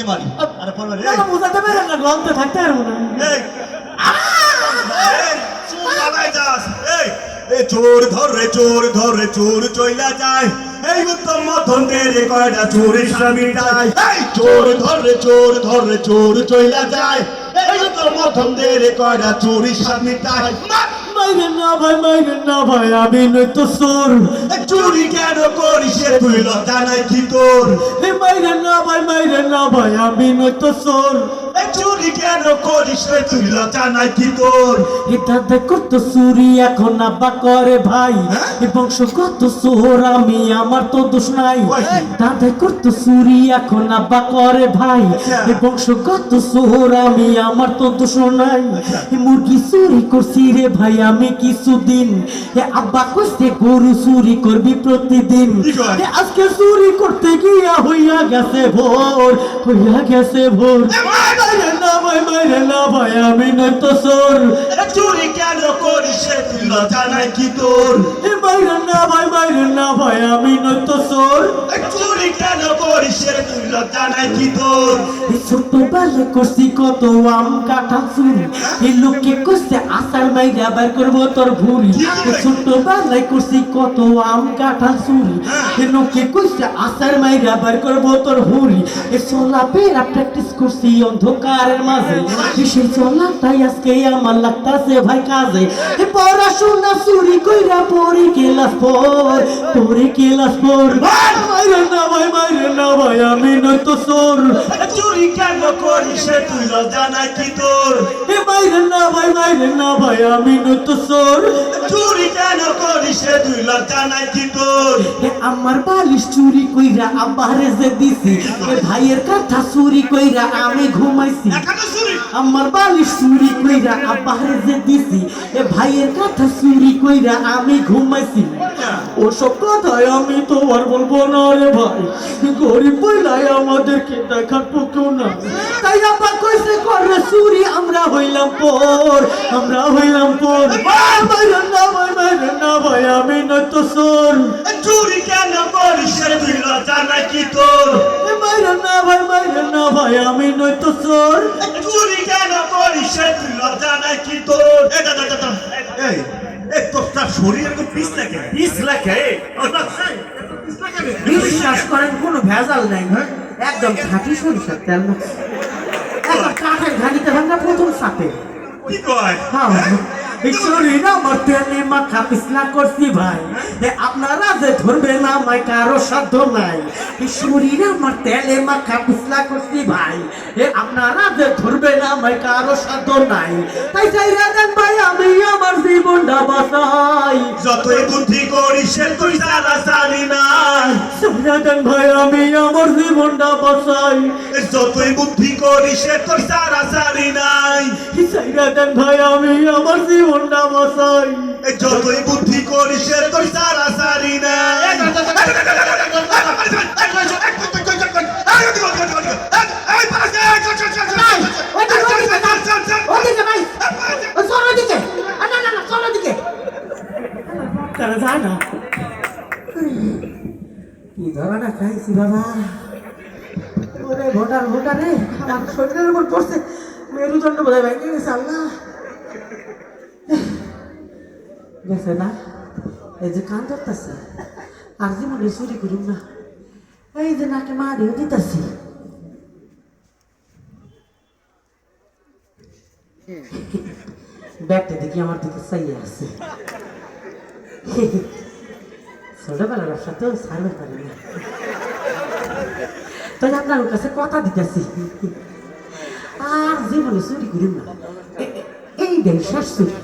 মারি আরে পরবারে না বুঝাতে পারেন না গন্ধ থাকতে পারবো না এই চোর লাগাই যাস এই চোর ধরে চোর চইলা যায় এই উত্তম মধ্যন্তের কয়টা চোরের স্বামীটাই এই চোর ধরে চোর চইলা যায় এই উত্তম মধ্যন্তের কয়টা চোরের স্বামীটাই মাইরেন না ভাই আমি নই তো চোর চুরি কেন করিস তুই লজ্জা নাই কি তোর মাইরেন না ভাই আমি নই তো চোর চুরি কেন করিস তুই লজ্জা নাই কি তোর এটা দেখো তো চুরি এখন আব্বা করে ভাই বংশগত চোর আমি আমার তো দোষ নাই দাদা করতো চুরি এখন আব্বা করে ভাই বংশগত চোর আমি আমার তো দোষ নাই মুরগি চুরি করছি রে ভাই আমি কিছুদিন আব্বা কইছে গরু চুরি করবি প্রতিদিন আজকে চুরি করতে গিয়া হইয়া গেছে ভোর মাইরে না ভাই আমি নই তো চোর চুরি কেন করিস তুই লজ্জা নাই কি তোর মাইরে না ভাই আমি নই তো চোর চুরি কেন করিস তুই লজ্জা নাই কি তোর ছোটবেলায় করছি কত আম কাঁঠাল চুরি এই লোকে কইছে আসার মাইরা বের করবো তোর ভুরি ছোটবেলায় করছি কত আম কাঁঠাল চুরি এই লোকে কইছে আসার মাইরা বের করবো তোর ভুরি এই চলাফেরা প্র্যাকটিস করছি অন্ধকারের মাঝে সেই চলাটাই আজকে আমার লাগতাছে ভাই কাজে পড়াশোনা চুরি কইরা পড়ি ক্লাস ফোর মাইরে না ভাই আমি নই তো চোর চুরি কেন করিস তুই লজ্জা নাই কি তোর মাইরে না ভাই আমি নই তো চোর চুরি কেন করিস তুই লজ্জা নাই কি তোর আমার বালিশ চুরি কইরা আব্বারে যে দিছি ভাইয়ের কথা চুরি কইরা আমি ঘুমাইছি আমার বালিশ চুরি কইরা আব্বারে যে দিছি ভাইয়ের কথা চুরি কইরা আমি ঘুমাইছি ওসব কথায় আমি তো আর বলবো না রে ভাই গরিব বইলাই আমাদেরকে দেখার পক্ষেও না তাই আব্বা কইছে করে চুরি আমরা হইলাম পর মাইরে না ভাই আমি নই তো চোর চুরি কেন করিস তুই লজ্জা নাই কি তোর মাইরে না ভাই আমি নই তো চোর চুরি কেন করিস তুই লজ্জা নাই কি তোর এই তোরটা শরীর একদম পিস লাগে বিশ্বাস করেন কোনো ভেজাল নাই একদম খাঁটি সরিষার তেল একদম কাঠের ঘানিতে ভাঙা প্রথম সাপে কি কয় শরীর আমার তেলে মাখা পিছলা করছি ভাই আপনারা যে ধরবে না আমায় কারো সাধ্য নাই শরীর আমার তেলে মাখা পিছলা করছি ভাই আপনারা যে ধরবে না আমায় কারো সাধ্য নাই তাই চাইরা দেন ভাই আমি আমার জীবনটা বাঁচাই যতই বুদ্ধি করিস তুই সারা সারি নাই চাইরা দেন ভাই আমি আমার জীবনটা বাঁচাই যতই বুদ্ধি করিস তুই সারা সারি নাই চাইরা দেন ভাই আমি আমার জীবনটা বাঁচাই যতই বুদ্ধি করিস তুই সারা সারি নাই যায় না কি ধরনের খাইছি বাবা ওরে ভোটারে আমার শরীরের উপর পড়ছে মেরুদণ্ড বোধহয় ভেঙে গেছে আল্লাহ গেছে না এই যে কান ধরতেছে আর জীবনে চুরি করুন না এই যে নাকে মারিও দিতেছি ব্যাগটা দেখি আমার দিকে চাইয়ে আছে ছোটবেলার ব্যবসাতেও ছাড়বে পারি না তাই আপনার কাছে কথা দিতেছি আর জীবনে চুরি করুন না এই দেশ চুরি